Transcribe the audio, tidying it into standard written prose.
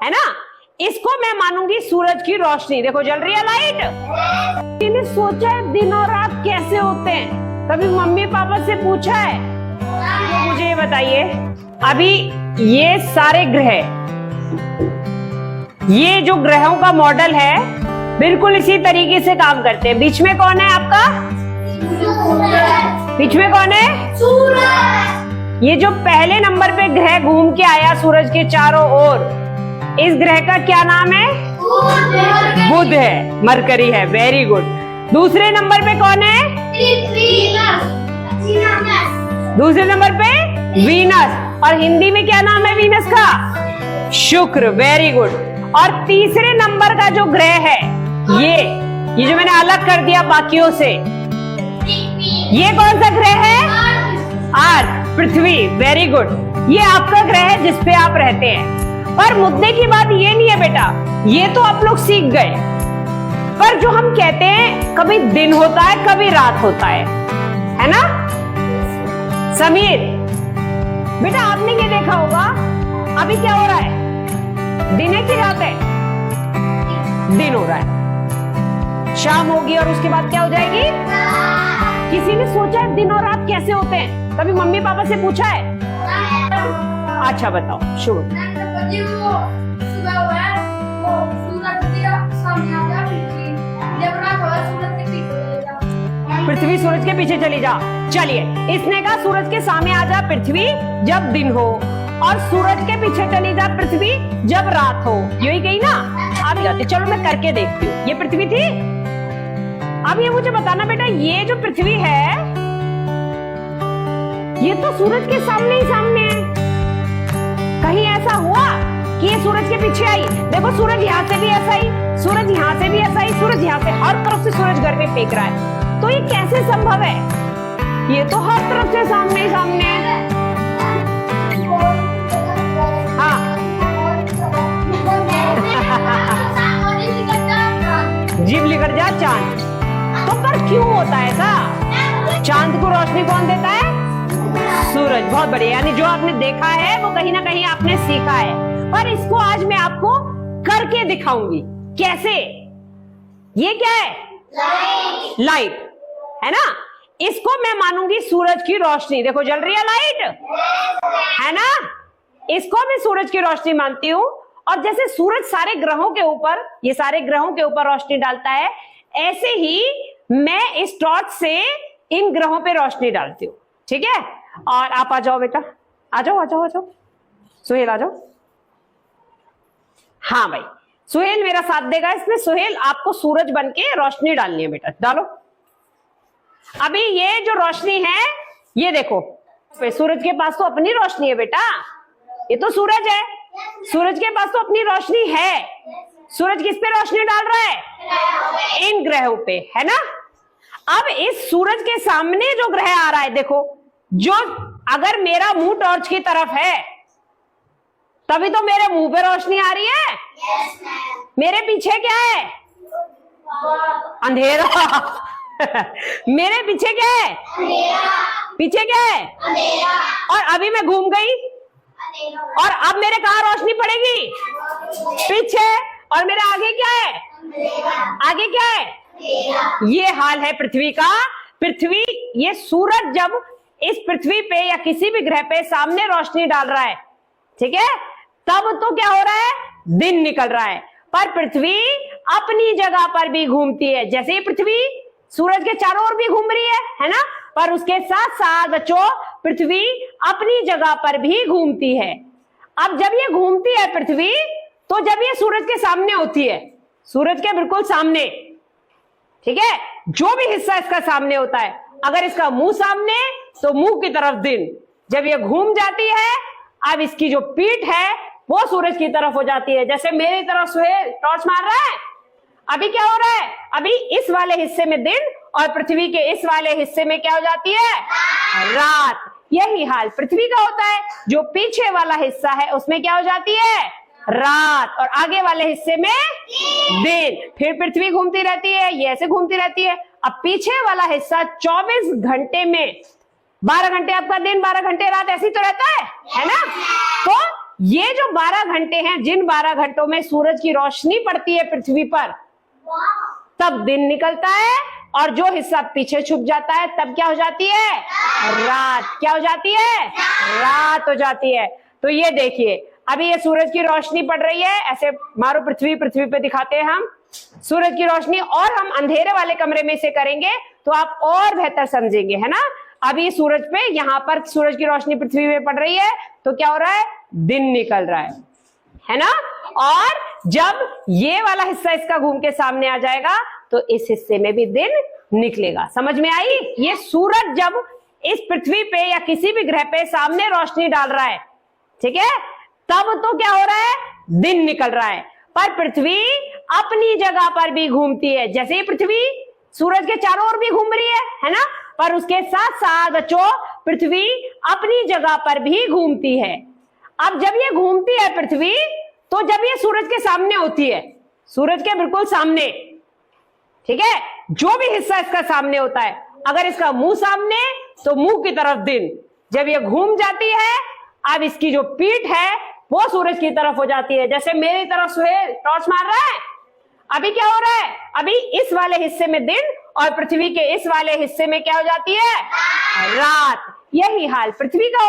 है ना। इसको मैं मानूंगी सूरज की रोशनी। देखो जल रही है लाइट। मैंने सोचा है दिन और रात कैसे होते हैं, कभी मम्मी पापा से पूछा है? तो मुझे ये बताइए, अभी ये सारे ग्रह, ये जो ग्रहों का मॉडल है बिल्कुल इसी तरीके से काम करते हैं। बीच में कौन है आपका? बीच में कौन है? सूरज। ये जो पहले नंबर पे ग्रह घूम के आया सूरज के चारों ओर, इस ग्रह का क्या नाम है? बुध है, मरकरी है। Very good. दूसरे नंबर पे कौन है? दूसरे नंबर पे वीनस। और हिंदी में क्या नाम है वीनस का? शुक्र। Very good. और तीसरे नंबर का जो ग्रह है, ये जो मैंने अलग कर दिया बाकियों से, ये कौन सा ग्रह है? अर्थ, पृथ्वी। Very good. ये आपका ग्रह है जिसपे आप रहते हैं। पर मुद्दे की बात ये नहीं है बेटा, ये तो आप लोग सीख गए, पर जो हम कहते हैं कभी दिन होता है कभी रात होता है ना। समीर बेटा, आपने ये देखा होगा अभी क्या हो रहा है? दिन है कि रात है? दिन हो रहा है। शाम होगी और उसके बाद क्या हो जाएगी? किसी ने सोचा है दिन और रात कैसे होते हैं? कभी मम्मी पापा से पूछा है? अच्छा बताओ। शुरू। पृथ्वी सूरज के पीछे चली जा। चलिए, इसने कहा सूरज के सामने आ जा पृथ्वी जब दिन हो, और सूरज के पीछे चली जा पृथ्वी जब रात हो। यही कही ना? अब जाते, चलो मैं करके देखती हूँ। ये पृथ्वी थी। अब ये मुझे बताना बेटा, ये जो पृथ्वी है ये तो सूरज के सामने ही सामने है। कहीं ऐसा हुआ कि ये सूरज के पीछे आई? देखो सूरज यहाँ से भी ऐसा ही, सूरज यहाँ से भी ऐसा ही, सूरज यहाँ से, हर तरफ से सूरज घर में फेंक रहा है। तो ये कैसे संभव है? ये तो हर तरफ से सामने ही सामने है। हाँ जीव लिखट जा चांद। तो पर क्यों होता है ऐसा? चांद को रोशनी कौन देता है? सूरज। बहुत बढ़िया। यानी जो आपने देखा है वो कहीं ना कहीं आपने सीखा है, पर इसको आज मैं आपको करके दिखाऊंगी। कैसे? ये क्या है? लाइट है ना। इसको मैं मानूंगी सूरज की रोशनी। देखो जल रही है लाइट, है ना। इसको मैं सूरज की रोशनी मानती हूं। और जैसे सूरज सारे ग्रहों के ऊपर, ये सारे ग्रहों के ऊपर रोशनी डालता है, ऐसे ही मैं इस टॉर्च से इन ग्रहों पे रोशनी डालती हूँ। ठीक है। और आप आ जाओ बेटा, आ जाओ आ जाओ आ जाओ। सुहेल आ जाओ। हाँ भाई, सुहेल मेरा साथ देगा इसमें। सुहेल आपको सूरज बन के रोशनी डालनी है बेटा, डालो। अभी ये जो रोशनी है, ये देखो सूरज के पास तो अपनी रोशनी है बेटा। ये तो सूरज है, सूरज के पास तो अपनी रोशनी है। सूरज किस पे रोशनी डाल रहा है? इन ग्रहों पे, है ना। अब इस सूरज के सामने जो ग्रह आ रहा है, देखो, जो अगर मेरा मुंह टॉर्च की तरफ है तभी तो मेरे मुंह पे रोशनी आ रही है। मेरे पीछे क्या है? अंधेरा। मेरे पीछे क्या है? पीछे क्या है? और अभी मैं घूम गई और अब मेरे कहां रोशनी पड़ेगी? पीछे। और मेरे आगे क्या है? आगे क्या है? ये हाल है पृथ्वी का। पृथ्वी, ये सूरज जब इस पृथ्वी पे या किसी भी ग्रह पे सामने रोशनी डाल रहा है, ठीक है, तब तो क्या हो रहा है? दिन निकल रहा है। पर पृथ्वी अपनी जगह पर भी घूमती है। जैसे ही पृथ्वी सूरज के चारों ओर भी घूम रही है ना, पर उसके साथ साथ बच्चों पृथ्वी अपनी जगह पर भी घूमती है। अब जब ये घूमती है पृथ्वी, तो जब ये सूरज के सामने होती है, सूरज के बिल्कुल सामने, ठीक है, जो भी हिस्सा इसका सामने होता है, अगर इसका मुंह सामने तो मुंह की तरफ दिन। जब ये घूम जाती है, अब इसकी जो पीठ है वो सूरज की तरफ हो जाती है। जैसे मेरी तरफ सुहेल टॉर्च मार रहा है, अभी क्या हो रहा है? अभी इस वाले हिस्से में दिन और पृथ्वी के इस वाले हिस्से में क्या हो जाती है? रात। यही हाल पृथ्वी का होता है। जो पीछे वाला हिस्सा है उसमें क्या हो जाती है? रात। और आगे वाले हिस्से में दिन। फिर पृथ्वी घूमती रहती है, ये ऐसे घूमती रहती है। अब पीछे वाला हिस्सा 24 घंटे में 12 घंटे आपका दिन, 12 घंटे रात, ऐसी तो रहता है ना। तो ये जो 12 घंटे हैं, जिन 12 घंटों में सूरज की रोशनी पड़ती है पृथ्वी पर, तब दिन निकलता है, और जो हिस्सा पीछे छुप जाता है तब क्या हो जाती है? रात। क्या हो जाती है? रात हो जाती है। तो ये देखिए, अभी ये सूरज की रोशनी पड़ रही है, ऐसे मारो पृथ्वी पे दिखाते हैं हम सूरज की रोशनी, और हम अंधेरे वाले कमरे में इसे करेंगे तो आप और बेहतर समझेंगे, है ना। अभी सूरज पे, यहां पर सूरज की रोशनी पृथ्वी पे पड़ रही है, तो क्या हो रहा है? दिन निकल रहा है ना। और जब ये वाला हिस्सा इसका घूम के सामने आ जाएगा तो इस हिस्से में भी दिन निकलेगा। समझ में आई? ये सूरज जब इस पृथ्वी पे या किसी भी ग्रह पे सामने रोशनी डाल रहा है, ठीक है, तब तो क्या हो रहा है? दिन निकल रहा है। पर पृथ्वी अपनी जगह पर भी घूमती है। जैसे ही पृथ्वी सूरज के चारों ओर भी घूम रही है ना, पर उसके साथ साथ बच्चों पृथ्वी अपनी जगह पर भी घूमती है। अब जब ये घूमती है पृथ्वी, तो जब ये सूरज के सामने होती है, सूरज के बिल्कुल सामने, ठीक है, जो भी हिस्सा इसका सामने होता है, अगर इसका मुंह सामने तो मुंह की तरफ दिन, जब ये घूम जाती है, अब इसकी जो पीठ है वो सूरज की तरफ हो जाती है। जैसे मेरी तरफ सुहेल टॉर्च मार रहा है, अभी क्या हो रहा है? अभी इस वाले हिस्से में दिन, और पृथ्वी के इस वाले हिस्से में क्या हो जाती है? रात। यही हाल पृथ्वी का